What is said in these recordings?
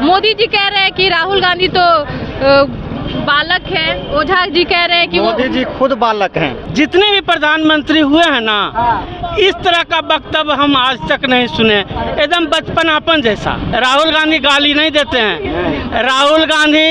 मोदी जी कह रहे हैं कि राहुल गांधी तो बालक है, ओझा जी कह रहे हैं कि मोदी जी खुद बालक हैं। जितने भी प्रधानमंत्री हुए हैं ना, इस तरह का वक्तव्य हम आज तक नहीं सुने, एकदम बचपनापन जैसा। राहुल गांधी गाली नहीं देते हैं, राहुल गांधी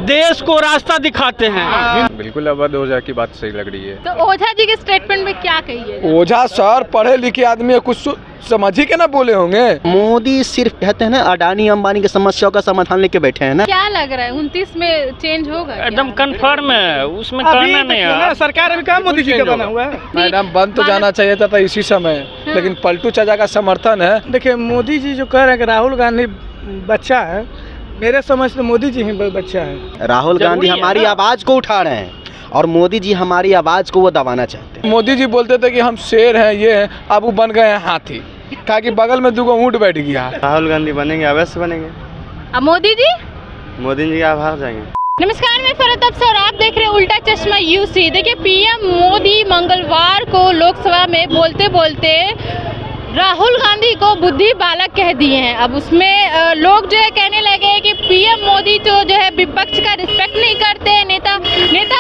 देश को रास्ता दिखाते हैं। बिल्कुल अवध ओझा की बात सही लग रही है। तो ओझा जी के स्टेटमेंट में क्या कहिए? ओझा सर पढ़े लिखे आदमी है, कुछ समझ ही के ना बोले होंगे। मोदी सिर्फ कहते हैं ना अडानी अंबानी की समस्याओं का समाधान लेके बैठे हैं ना। क्या लग रहा है 29 में चेंज होगा? एकदम कंफर्म है, उसमें करना नहीं है। सरकार अभी कहाँ मोदी जी का बना हुआ है। मैडम बंद तो जाना चाहिए था इसी समय, लेकिन पलटू चाचा का समर्थन है। देखिए मोदी जी जो कह रहे हैं कि राहुल गांधी बच्चा है, मेरे समझ से मोदी जी ही बच्चा है। राहुल गांधी हमारी आवाज को उठा रहे हैं और मोदी जी हमारी आवाज को वो दबाना चाहते हैं। मोदी जी बोलते थे कि हम शेर हैं, ये हैं, अब वो बन गए हैं हाथी, कहा कि बगल में 2 ऊँट बैठ गया। राहुल गांधी बनेंगे, अवश्य बनेंगे। अब मोदी जी मोदी जी आभार जाएंगे। नमस्कार, मैं फरत अफसर और आप देख रहे हैं उल्टा चश्मा यूसी। देखिए पीएम मोदी मंगलवार को लोकसभा में बोलते बोलते राहुल गांधी को बुद्धि बालक कह दिए हैं। अब उसमें लोग जो है कहने लगे कि पीएम मोदी तो जो है विपक्ष का रिस्पेक्ट नहीं करते, नेता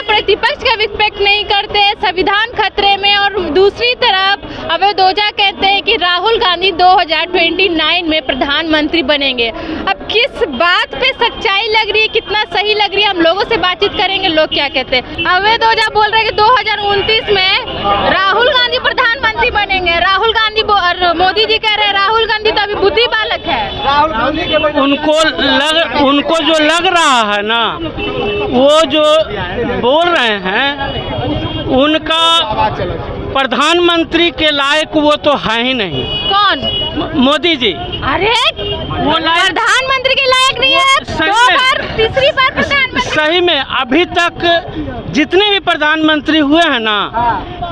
प्रतिपक्ष का रिस्पेक्ट नहीं करते, संविधान खतरे में। और दूसरी तरफ अवध ओझा कहते हैं कि राहुल गांधी 2029 में प्रधानमंत्री बनेंगे। अब किस बात पे सच्चाई लग रही है, कितना सही लग रही है, हम लोगों से बातचीत करेंगे, लोग क्या कहते हैं। अवध ओझा बोल रहे हैं कि 2029 में राहुल गांधी प्रधानमंत्री बनेंगे। राहुल गांधी मोदी जी कह रहे हैं राहुल गांधी तो अभी बुद्धि बालक है। उनको जो लग रहा है ना, वो जो बोल रहे हैं, उनका प्रधानमंत्री के लायक वो तो है ही नहीं। कौन? मोदी जी। अरे वो प्रधानमंत्री के लायक नहीं है, 2 बार तीसरी बार प्रधानमंत्री। सही में अभी तक जितने भी प्रधानमंत्री हुए हैं ना,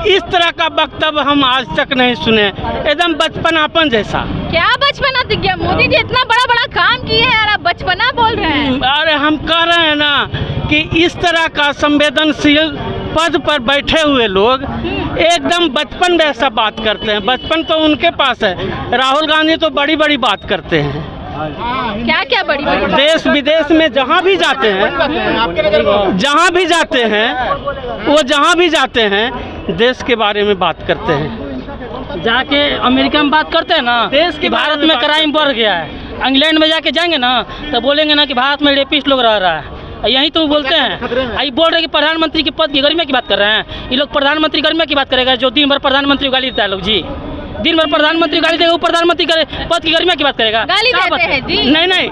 इस तरह का वक्तव्य हम आज तक नहीं सुने, एकदम बचपनापन जैसा। क्या बचपना दिख गया? मोदी जी इतना बड़ा बड़ा काम किए हैं और आप बचपना बोल रहे हैं। अरे हम कह रहे हैं ना कि इस तरह का संवेदनशील पद पर बैठे हुए लोग एकदम बचपन जैसा बात करते हैं। बचपन तो उनके पास है, राहुल गांधी तो बड़ी बड़ी बात करते हैं। क्या क्या बड़ी बड़ी? देश विदेश में जहाँ भी जाते हैं, वो जहाँ भी जाते हैं देश के बारे में बात करते हैं। जाके अमेरिका में बात करते हैं ना, देश के भारत में क्राइम बढ़ गया है। इंग्लैंड में जाके जाएंगे ना तो बोलेंगे ना कि भारत में रेपिस्ट लोग रह रहा है, यही तो बोलते हैं। आई बोल रहे कि प्रधानमंत्री के पद की गरिमा की बात कर रहे हैं। ये लोग प्रधानमंत्री गरिमा की बात करेगा जो दिन भर प्रधानमंत्री गाली देता है। लोग जी दिन भर प्रधानमंत्री गाली देगा, वो प्रधानमंत्री पद की गरिमा की बात करेगा। गाली देते हैं जी? नहीं,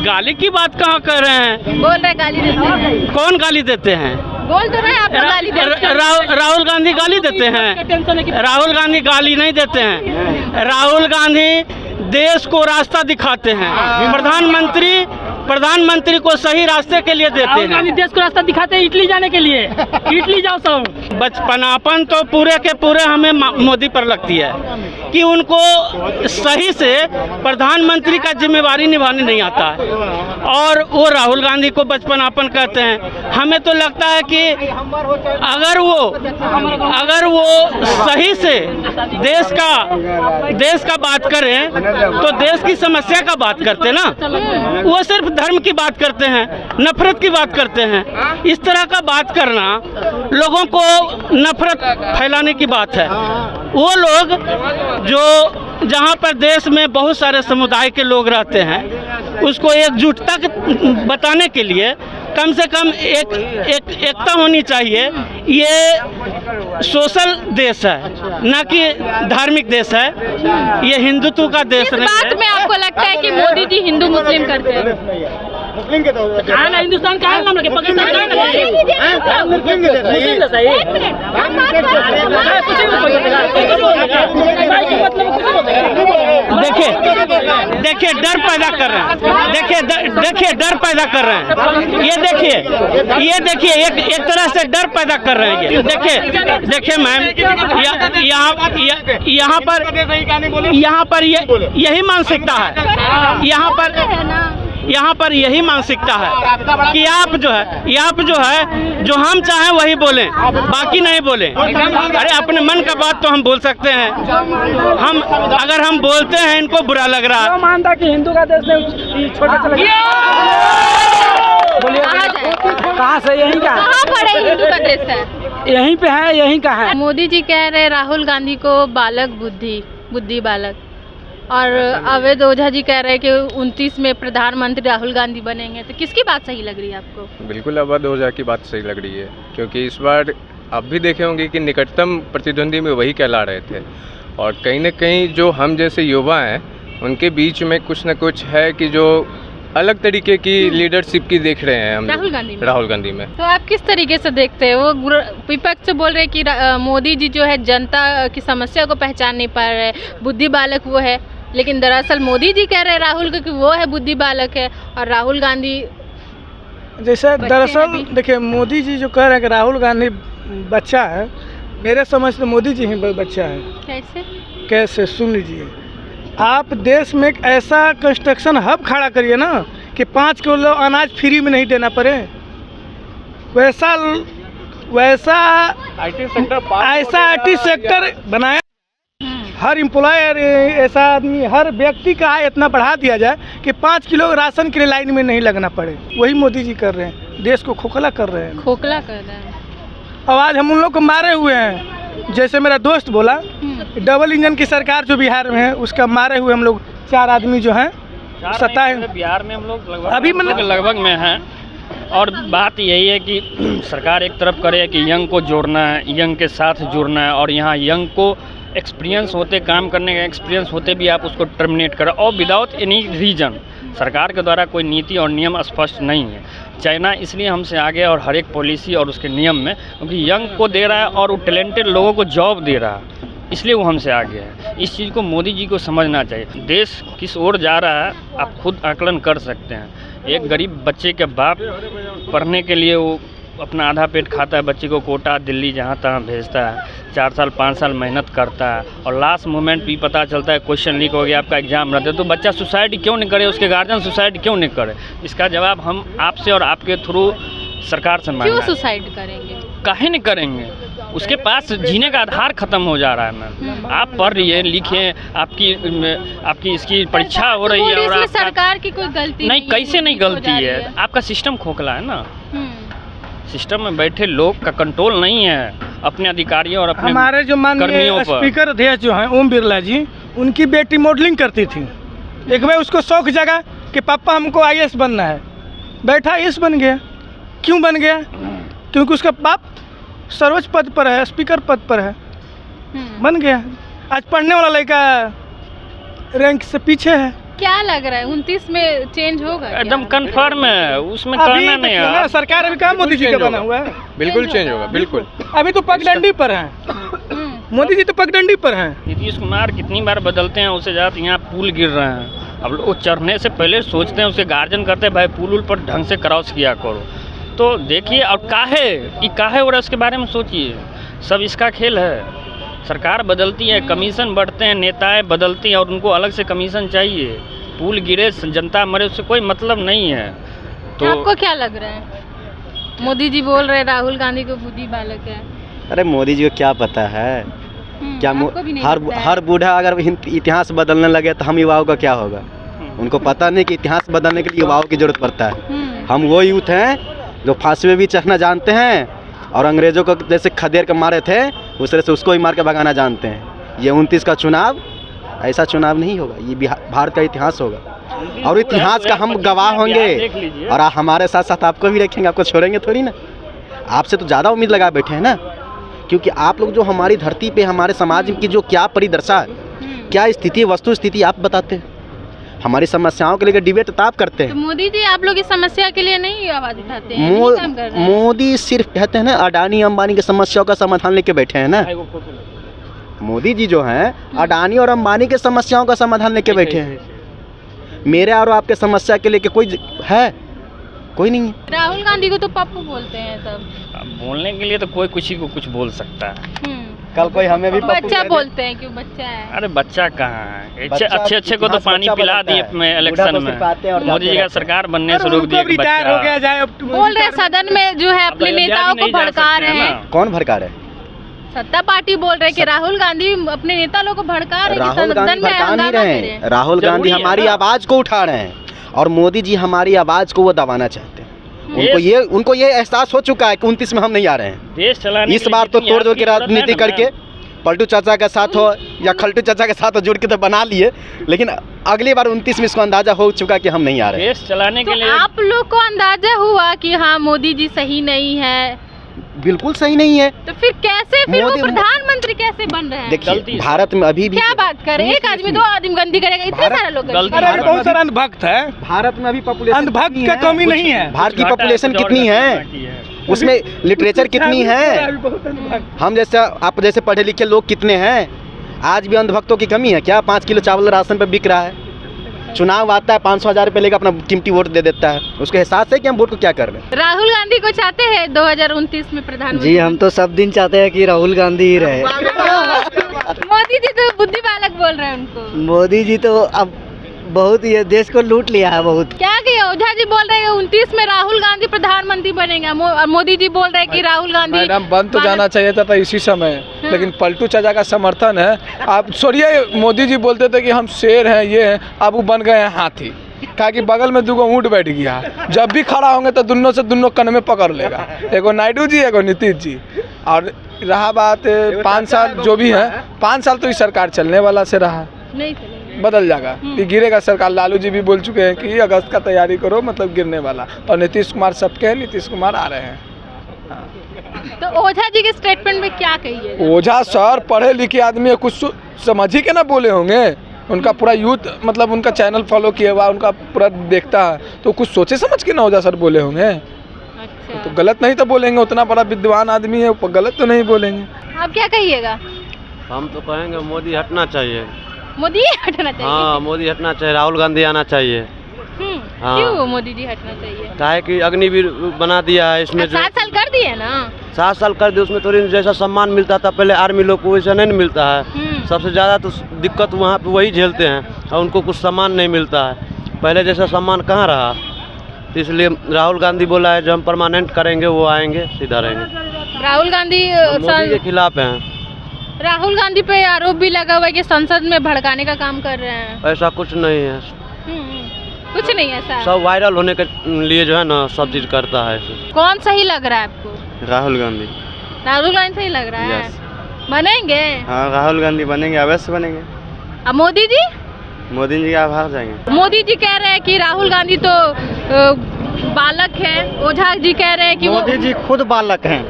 गाली की बात कहाँ कर रहे हैं? बोल रहे गाली देते हैं। कौन गाली देते हैं? बोल तो रहे आप गाली देते हैं। राहुल गांधी गाली देते हैं? राहुल गांधी गाली नहीं देते हैं, राहुल गांधी देश को रास्ता दिखाते हैं। प्रधानमंत्री को सही रास्ते के लिए देते हैं। देश को रास्ता दिखाते हैं इटली जाने के लिए। इटली जाओ सब। बचपनापन तो पूरे के पूरे हमें मोदी पर लगती है कि उनको सही से प्रधानमंत्री का जिम्मेवारी निभाने नहीं आता है, और वो राहुल गांधी को बचपनापन कहते हैं। हमें तो लगता है कि अगर वो सही से देश का बात करें तो देश की समस्या का बात करते ना। वो सिर्फ धर्म की बात करते हैं, नफरत की बात करते हैं। इस तरह का बात करना लोगों को नफरत फैलाने की बात है। वो लोग जो जहाँ पर देश में बहुत सारे समुदाय के लोग रहते हैं, उसको एकजुटता बताने के लिए कम से कम एकता होनी चाहिए। ये सोशल देश है, न कि धार्मिक देश है। ये हिंदुत्व का देश नहीं है। बात में आपको लगता है कि मोदी जी हिंदू मुस्लिम करते हैं? हिंदुस्तान का नाम रखे, पाकिस्तान का देखिए डर पैदा कर रहे हैं। देखिए डर पैदा कर रहे हैं। ये देखिए एक तरह से डर पैदा कर रहे हैं। ये देखिए मैम, यहाँ पर यही मानसिकता है। यहाँ पर यही मानसिकता है कि आप जो है जो हम चाहें वही बोलें, बाकी नहीं बोलें। अरे अपने मन का बात तो हम बोल सकते हैं। अगर हम बोलते हैं इनको बुरा लग रहा है। मानता कि हिंदू का देश नहीं, छोटे चले बोलिए कहाँ से? यहीं का? कहाँ पर है हिंदू का देश है? यहीं पे है, यहीं का है। मोदी जी कह रहे राहुल गांधी को बालक बुद्धि बालक, और अवैध ओझा जी कह रहे हैं कि 29 में प्रधानमंत्री राहुल गांधी बनेंगे। तो किसकी बात सही लग रही है आपको? बिल्कुल अवध ओझा की बात सही लग रही है, क्योंकि इस बार आप भी देखे होंगे कि निकटतम प्रतिद्वंदी में वही कहला रहे थे, और कहीं न कहीं जो हम जैसे युवा हैं उनके बीच में कुछ न कुछ है कि जो अलग तरीके की लीडरशिप की देख रहे हैं हम राहुल गांधी में। तो आप किस तरीके से देखते हैं? वो विपक्ष से बोल रहे हैं कि मोदी जी जो है जनता की समस्या को पहचान नहीं पा रहे, बुद्धि बालक वो है, लेकिन दरअसल मोदी जी कह रहे हैं राहुल को कि वो है बुद्धि बालक है, और राहुल गांधी जैसे दरअसल देखिए मोदी जी जो कह रहे हैं कि राहुल गांधी बच्चा है, मेरे समझ से मोदी जी ही बच्चा है। कैसे सुन लीजिए, आप देश में एक ऐसा कंस्ट्रक्शन हब खड़ा करिए ना कि 5 किलो अनाज फ्री में नहीं देना पड़े, वैसा IT सेक्टर बनाया, हर एम्प्लॉयर ऐसा आदमी, हर व्यक्ति का आय इतना बढ़ा दिया जाए कि 5 किलो राशन के लिए लाइन में नहीं लगना पड़े। वही मोदी जी कर रहे हैं, देश को खोखला कर रहे हैं। खोखला कर रहे हैं। अब आज हम उन लोग को मारे हुए हैं, जैसे मेरा दोस्त बोला, डबल इंजन की सरकार जो बिहार में है उसका मारे हुए हम लोग 4 आदमी जो हैं सत्ता है बिहार में हम लोग लगभग में हैं। और बात यही है कि सरकार एक तरफ करे कि यंग को जोड़ना है, यंग के साथ जुड़ना है, और यहाँ यंग को एक्सपीरियंस होते, काम करने का एक्सपीरियंस होते भी आप उसको टर्मिनेट करें, और विदाउट एनी रीजन। सरकार के द्वारा कोई नीति और नियम स्पष्ट नहीं है। चाइना इसलिए हमसे आगे और हर एक पॉलिसी और उसके नियम में, क्योंकि यंग को दे रहा है और वो टैलेंटेड लोगों को जॉब दे रहा है, इसलिए वो हमसे आगे है। इस चीज़ को मोदी जी को समझना चाहिए। देश किस ओर जा रहा है आप खुद आकलन कर सकते हैं। एक गरीब बच्चे के बाप पढ़ने के लिए वो अपना आधा पेट खाता है, बच्चे को कोटा दिल्ली जहाँ तहाँ भेजता है, 4 साल 5 साल मेहनत करता है, और लास्ट मोमेंट भी पता चलता है क्वेश्चन लीक हो गया, आपका एग्जाम रहता है, तो बच्चा सुसाइड क्यों नहीं करे, उसके गार्जियन सुसाइड क्यों नहीं करे? इसका जवाब हम आपसे और आपके थ्रू सरकार से मांगना है। क्यों सुसाइड करेंगे? काहे नहीं करेंगे? उसके पास जीने का आधार खत्म हो जा रहा है मैम। आप पढ़ रही है, लिखे, आपकी इसकी परीक्षा हो रही है, और सरकार की कोई गलती नहीं, कैसे नहीं गलती है? आपका सिस्टम खोखला है ना। सिस्टम में बैठे लोग का कंट्रोल नहीं है अपने अधिकारियों और अपने हमारे जो माननीय स्पीकर अध्यक्ष जो हैं ओम बिरला जी, उनकी बेटी मॉडलिंग करती थी। एक बार उसको शौक जगा कि पापा हमको IAS बनना है, बैठा IAS बन गया। क्यों बन गया? क्योंकि उसका बाप सर्वोच्च पद पर है, स्पीकर पद पर है, बन गया। आज पढ़ने वाला लड़का रैंक से पीछे है। क्या लग रहा है 29 में चेंज होगा? एकदम कंफर्म है, उसमें करना नहीं है। सरकार अभी कहाँ मोदी जी का बना हुआ है? बिल्कुल चेंज होगा, बिल्कुल। अभी तो पगडंडी पर हैं, मोदी जी तो पगडंडी पर हैं। नीतीश कुमार कितनी बार बदलते हैं, उससे ज़्यादा यहाँ पुल गिर रहे हैं। अब लोग चढ़ने से पहले सोचते हैं, उसके गार्जियन करते हैं भाई पुल पर ढंग से क्रॉस किया करो। तो देखिए, और काहे हो रहा है उसके बारे में सोचिए। सब इसका खेल है। सरकार बदलती है, कमीशन बढ़ते हैं, नेताएं बदलती हैं और उनको अलग से कमीशन चाहिए। पुल गिरे, जनता मरे, उससे कोई मतलब नहीं है। तो आपको क्या लग रहा है? मोदी जी बोल रहे राहुल गांधी को बुद्धि बालक है। अरे मोदी जी को क्या पता है? क्या हर बूढ़ा अगर इतिहास बदलने लगे तो हम युवाओं का क्या होगा? उनको पता नहीं कि इतिहास बदलने के लिए युवाओं की जरूरत पड़ता है। हम वो यूथ हैं जो फांसी में भी चढ़ना जानते हैं, और अंग्रेजों को जैसे खदेड़ के मारे थे उस तरह से उसको ही मार के भगाना जानते हैं। ये 29 का चुनाव ऐसा चुनाव नहीं होगा, ये भारत का इतिहास होगा, और इतिहास का हम गवाह होंगे, और हमारे साथ साथ आपको भी रखेंगे, आपको छोड़ेंगे थोड़ी ना। आपसे तो ज़्यादा उम्मीद लगा बैठे हैं ना, क्योंकि आप लोग जो हमारी धरती पे, हमारे समाज की जो क्या परिदशा है, क्या स्थिति, वस्तु स्थिति आप बताते हैं। हमारी समस्याओं के लिए डिबेट तो आप करते हैं। तो मोदी जी आप लोग इस समस्या के लिए नहीं आवाज उठाते हैं? मोदी सिर्फ कहते हैं ना, अडानी अंबानी की समस्याओं का समाधान लेके बैठे हैं ना। मोदी जी जो हैं अडानी और अंबानी के समस्याओं का समाधान लेके बैठे हैं। मेरे और आपके समस्या के लेके कोई है? कोई नहीं है। राहुल गांधी को तो पप्पू बोलते हैं सब। बोलने के लिए तो कोई किसी को कुछ बोल सकता है। कल कोई हमें भी पप्पू बच्चा कह दे। बोलते हैं, क्यों बच्चा है? अरे बच्चा कहाँ है, बच्चा अच्छे को तो इतिहास पानी बच्चा पिला बदलता दिए है। में बूढ़ा इलेक्शन तो में। सिर्फ आते हैं और मोदी जी जाते का रहते हैं। सरकार बनने और शुरू उनको दिए अब रिटायर हो गया जाए, अब बोल रहे हैं सदन में जो है अपने नेताओं को भड़का रहे हैं। कौन भड़का रहे हैं? सत्ता पार्टी बोल रहे हैं कि राहुल गांधी अपने नेता लोग को भड़का रहे हैं, कि राहुल गांधी सदन में भड़का नहीं हंगामा रहे कर रहे हैं। हैं। राहुल गांधी जरूरी है हमारी ना। आवाज को उठा रहे हैं और मोदी जी हमारी आवाज को वो दबाना चाहते हैं। उनको ये एहसास हो चुका है कि 29 में हम नहीं आ रहे हैं। देश चलाने इस बार तो तोड़ जोड़ के राजनीति करके पलटू चाचा के साथ हो या खलटू चाचा के साथ हो जुड़ के तो बना लिए, लेकिन अगली बार 29 में इसको अंदाजा हो चुका कि हम नहीं आ रहे हैं। देश चलाने तो के लिए आप लोग को अंदाजा हुआ कि हाँ मोदी जी सही नहीं है, बिल्कुल सही नहीं है। तो फिर कैसे फिर वो मोदी- प्रधानमंत्री कैसे बन रहे हैं? देखिए भारत में अभी भी क्या बात कर रहे हैं? एक आदमी 2 आदमी गंदी करेगा, इतने सारे लोग गंदी गलती- अरे करेंगे। बहुत सारा अंधभक्त है, भारत में अभी पॉपुलेशन अंधभक्त का कमी नहीं है। भारत की पॉपुलेशन कितनी है, उसमें लिटरेचर कितनी है, बहुत अंधभक्त। हम जैसे आप जैसे पढ़े लिखे लोग कितने हैं, आज भी अंधभक्तों की कमी है क्या? 5 किलो चावल राशन पे बिक रहा है, चुनाव आता है 500,000 रुपये लेकर अपना कीमती वोट दे देता है, उसके एहसास है कि हम वोट को क्या कर रहे हैं। राहुल गांधी को चाहते हैं 2029 में प्रधानमंत्री? जी हम तो सब दिन चाहते हैं कि राहुल गांधी ही रहे। मोदी जी तो बुद्धि बालक बोल रहे हैं उनको। मोदी जी तो अब बहुत ये देश को लूट लिया है बहुत। क्या किया? ओझा जी बोल रहे हैं 29 में राहुल गांधी प्रधानमंत्री बनेंगे, और मोदी जी बोल रहे हैं कि राहुल गांधी मैडम बन तो जाना चाहिए था इसी समय, लेकिन पलटू चाचा का समर्थन है। आप छोड़िए, मोदी जी बोलते थे कि हम शेर हैं, ये हैं, अब वो बन गए हैं हाथी। कहा कि बगल में 2 ऊँट बैठ गया, जब भी खड़ा होंगे तो दोनों से दोनों कन में पकड़ लेगा, एगो नायडू जी एगो नीतीश जी। और रहा बात 5 साल जो भी है, 5 साल तो इस सरकार चलने वाला से रहा, नहीं चलेंगे। बदल जाएगा कि गिरेगा सरकार। लालू जी भी बोल चुके हैं कि अगस्त का तैयारी करो, मतलब गिरने वाला। और नीतीश कुमार सबके हैं, नीतीश कुमार आ रहे हैं। तो ओझा जी के स्टेटमेंट में क्या कहिए? ओझा सर पढ़े लिखे आदमी है, कुछ समझ ही के ना बोले होंगे। उनका पूरा यूथ मतलब उनका चैनल फॉलो किया हुआ, उनका पूरा देखता है, तो कुछ सोचे समझ के ना ओझा सर बोले होंगे। अच्छा, तो गलत नहीं तो बोलेंगे, उतना बड़ा विद्वान आदमी है, गलत तो नहीं बोलेंगे। आप क्या कहिएगा? हम तो कहेंगे मोदी हटना चाहिए। मोदी हटना चाहिए? हाँ मोदी हटना चाहिए, राहुल गांधी आना चाहिए। हाँ। क्यों मोदी जी हटना चाहिए? काहे कि अग्निवीर बना दिया है इसमें, जो 7 साल कर दिए ना। 7 साल कर दिए, उसमें थोड़ी जैसा सम्मान मिलता था पहले आर्मी लोग को वैसा नहीं मिलता है। सबसे ज़्यादा तो दिक्कत वहाँ पे वही झेलते हैं और उनको कुछ सम्मान नहीं मिलता है, पहले जैसा सम्मान कहाँ रहा। तो इसलिए राहुल गांधी बोला है जो हम परमानेंट करेंगे, वो आएंगे सीधा रहेंगे। राहुल गांधी मोदी के खिलाफ हैं। राहुल गांधी पे आरोप भी लगा हुआ है कि संसद में भड़काने का काम कर रहे हैं। ऐसा कुछ नहीं है, कुछ नहीं ऐसा। सब वायरल होने के लिए जो है ना सब चीज़ करता है ऐसे। कौन सही लग रहा है आपको? राहुल गांधी। राहुल गांधी सही लग रहा है? बनेंगे? हाँ राहुल गांधी बनेंगे, अवश्य बनेंगे। अब मोदी जी? मोदी जी के आभार जाएंगे। मोदी जी कह रहे हैं कि राहुल गांधी तो बालक है, ओझा जी कह रहे हैं कि मोदी जी खुद बालक हैं।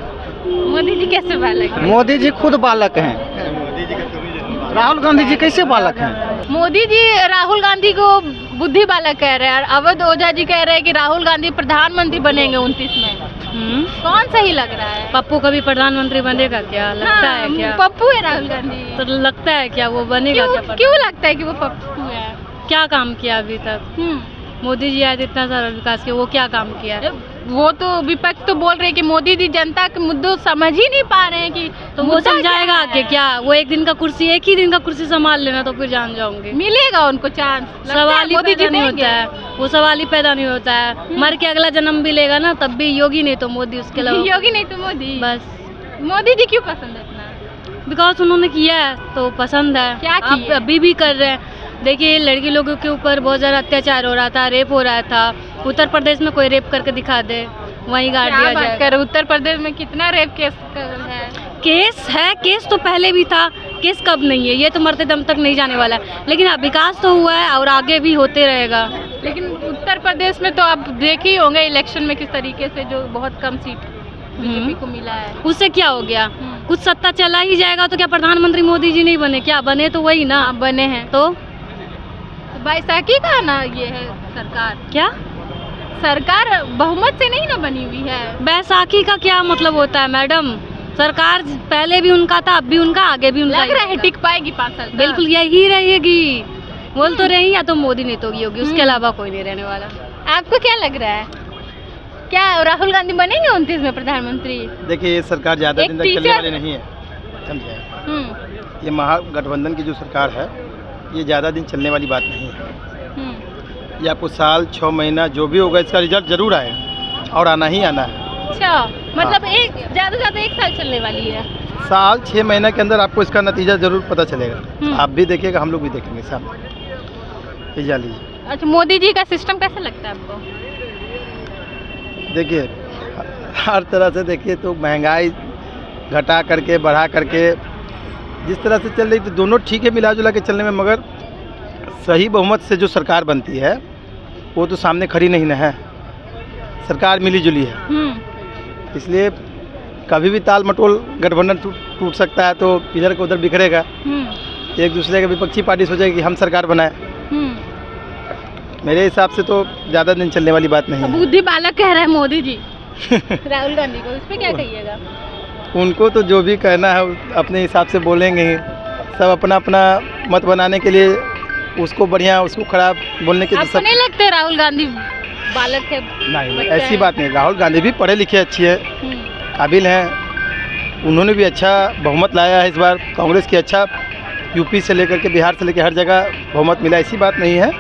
मोदी जी कैसे बालक है? मोदी जी खुद बालक हैं। राहुल गांधी जी कैसे बालक हैं? मोदी जी राहुल गांधी को बुद्धि बालक कह रहे हैं और अवध ओझा जी कह रहे हैं कि राहुल गांधी प्रधानमंत्री बनेंगे 29 में। कौन सही लग रहा है? पप्पू कभी प्रधानमंत्री बनेगा क्या? लगता है क्या? पप्पू है राहुल गांधी? तो लगता है क्या वो बनेगा? क्यों लगता है कि वो पप्पू है? क्या काम किया अभी तक? मोदी जी आज इतना सारा विकास किया, वो क्या काम किया है? वो तो विपक्ष तो बोल रहे हैं कि मोदी जी जनता के मुद्दों समझ ही नहीं पा रहे हैं कि तो वो समझाएगा कि क्या वो एक दिन का कुर्सी, एक ही दिन का कुर्सी संभाल लेना तो फिर जान जाओगे। मिलेगा उनको चांस? सवाल ही पैदा नहीं होता है, वो सवाल ही पैदा नहीं होता है। मर के अगला जन्म भी लेगा ना तब भी योगी नहीं तो मोदी, उसके अलावा योगी नहीं तो मोदी। बस मोदी जी क्यों पसंद है इतना? बिकॉज उन्होंने किया है तो पसंद है। क्या आप किया? अभी भी कर रहे हैं। देखिए लड़की लोगों के ऊपर बहुत ज़्यादा अत्याचार हो रहा था, रेप हो रहा था। उत्तर प्रदेश में कोई रेप करके दिखा दे, वहीं गाड़ दिया जाए। उत्तर प्रदेश में कितना रेप केस है? केस है, केस तो पहले भी था, केस कब नहीं है ये तो मरते दम तक नहीं जाने वाला है। लेकिन अब विकास तो हुआ है और आगे भी होते रहेगा। लेकिन उत्तर प्रदेश में तो आप देख ही होंगे इलेक्शन में किस तरीके से जो बहुत कम सीट बीजेपी को मिला है। उससे क्या हो गया? कुछ सत्ता चला ही जाएगा तो क्या प्रधानमंत्री मोदी जी नहीं बने? क्या बने तो वही ना। बने हैं तो बैसाखी का ना ये है सरकार। क्या सरकार बहुमत से नहीं ना बनी हुई है? बैसाखी का क्या मतलब होता है मैडम? सरकार पहले भी उनका था, अब भी उनका, आगे भी उनका। लग रहा है टिक पाएगी 5 साल? बिल्कुल यही रहेगी। बोल तो रही या तो मोदी नहीं तो योगी, उसके अलावा कोई नहीं रहने वाला। आपको क्या लग रहा है? क्या राहुल गांधी बनेंगे 29 में प्रधानमंत्री? देखिए ये सरकार ज़्यादा दिन तक चलने वाली नहीं है, समझे। ये महागठबंधन की जो सरकार है ये ज़्यादा दिन चलने वाली बात नहीं है। ये आपको साल 6 महीना जो भी होगा इसका रिजल्ट जरूर आएगा और आना ही आना है। अच्छा, मतलब एक ज़्यादा से ज़्यादा 1 साल चलने वाली है। साल 6 महीने के अंदर आपको इसका नतीजा जरूर पता चलेगा। आप भी देखिएगा, हम लोग भी देखेंगे सामने। ये जा लीजिए। अच्छा, मोदी जी का सिस्टम कैसा लगता है आपको? देखिए, हर तरह से देखिए तो महंगाई घटा करके बढ़ा करके जिस तरह से चल रही, तो दोनों ठीक है मिला जुला के चलने में, मगर सही बहुमत से जो सरकार बनती है वो तो सामने खड़ी नहीं ना है। सरकार मिली जुली है, इसलिए कभी भी ताल मटोल गठबंधन टूट सकता है, तो इधर को उधर बिखरेगा। एक दूसरे के विपक्षी पार्टी सोचेगी कि हम सरकार बनाए। मेरे हिसाब से तो ज़्यादा दिन चलने वाली बात नहीं है। बुद्धि बालक कह रहे हैं मोदी जी राहुल गांधी को, इस पे क्या कहिएगा? उनको तो जो भी कहना है अपने हिसाब से बोलेंगे ही। सब अपना अपना मत बनाने के लिए उसको बढ़िया उसको खराब बोलने के लिए आपको नहीं लगते राहुल गांधी बालक है? नहीं, ऐसी बात नहीं। राहुल गांधी भी पढ़े लिखे अच्छी है, काबिल हैं। उन्होंने भी अच्छा बहुमत लाया है इस बार। कांग्रेस की अच्छा यूपी से लेकर के बिहार से लेकर हर जगह बहुमत मिला, ऐसी बात नहीं है।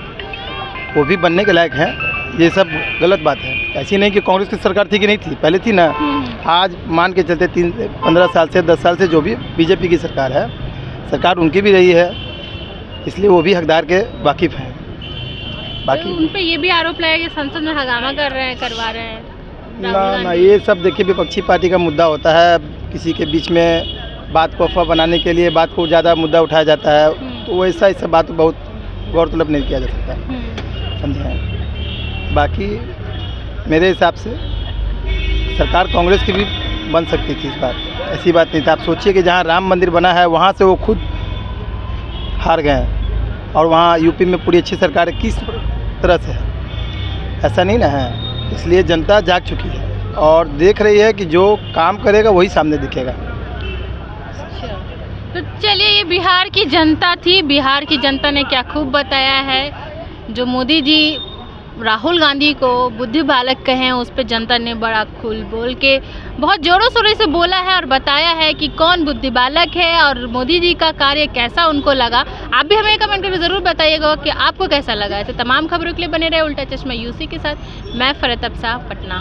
वो भी बनने के लायक हैं। ये सब गलत बात है। ऐसी नहीं कि कांग्रेस की सरकार थी कि नहीं थी, पहले थी ना। आज मान के चलते 15 साल से 10 साल से जो भी बीजेपी की सरकार है, सरकार उनकी भी रही है, इसलिए वो भी हकदार के वाकिफ़ हैं। बाकी उन पे ये भी आरोप लगाया कि संसद में हंगामा करवा रहे हैं। ना, ये सब देखिए विपक्षी पार्टी का मुद्दा होता है। किसी के बीच में बात को अफवाह बनाने के लिए बात को ज़्यादा मुद्दा उठाया जाता है, तो वैसा इस बात को बहुत गौरतलब नहीं किया जा सकता, समझे। बाकी मेरे हिसाब से सरकार कांग्रेस की भी बन सकती थी इस बार, ऐसी बात नहीं थी। आप सोचिए कि जहाँ राम मंदिर बना है वहाँ से वो खुद हार गए हैं, और वहाँ यूपी में पूरी अच्छी सरकार किस तरह से है, ऐसा नहीं ना है। इसलिए जनता जाग चुकी है और देख रही है कि जो काम करेगा वही सामने दिखेगा। तो चलिए, ये बिहार की जनता थी। बिहार की जनता ने क्या खूब बताया है। जो मोदी जी राहुल गांधी को बुद्धि बालक कहे हैं, उस पर जनता ने बड़ा खुल बोल के बहुत ज़ोरों शोरों से बोला है और बताया है कि कौन बुद्धि बालक है और मोदी जी का कार्य कैसा उनको लगा। आप भी हमें कमेंट करके ज़रूर बताइएगा कि आपको कैसा लगा। ऐसे तमाम खबरों के लिए बने रहे उल्टा चश्मा यूसी के साथ। मैं फरहत अब्सा, पटना।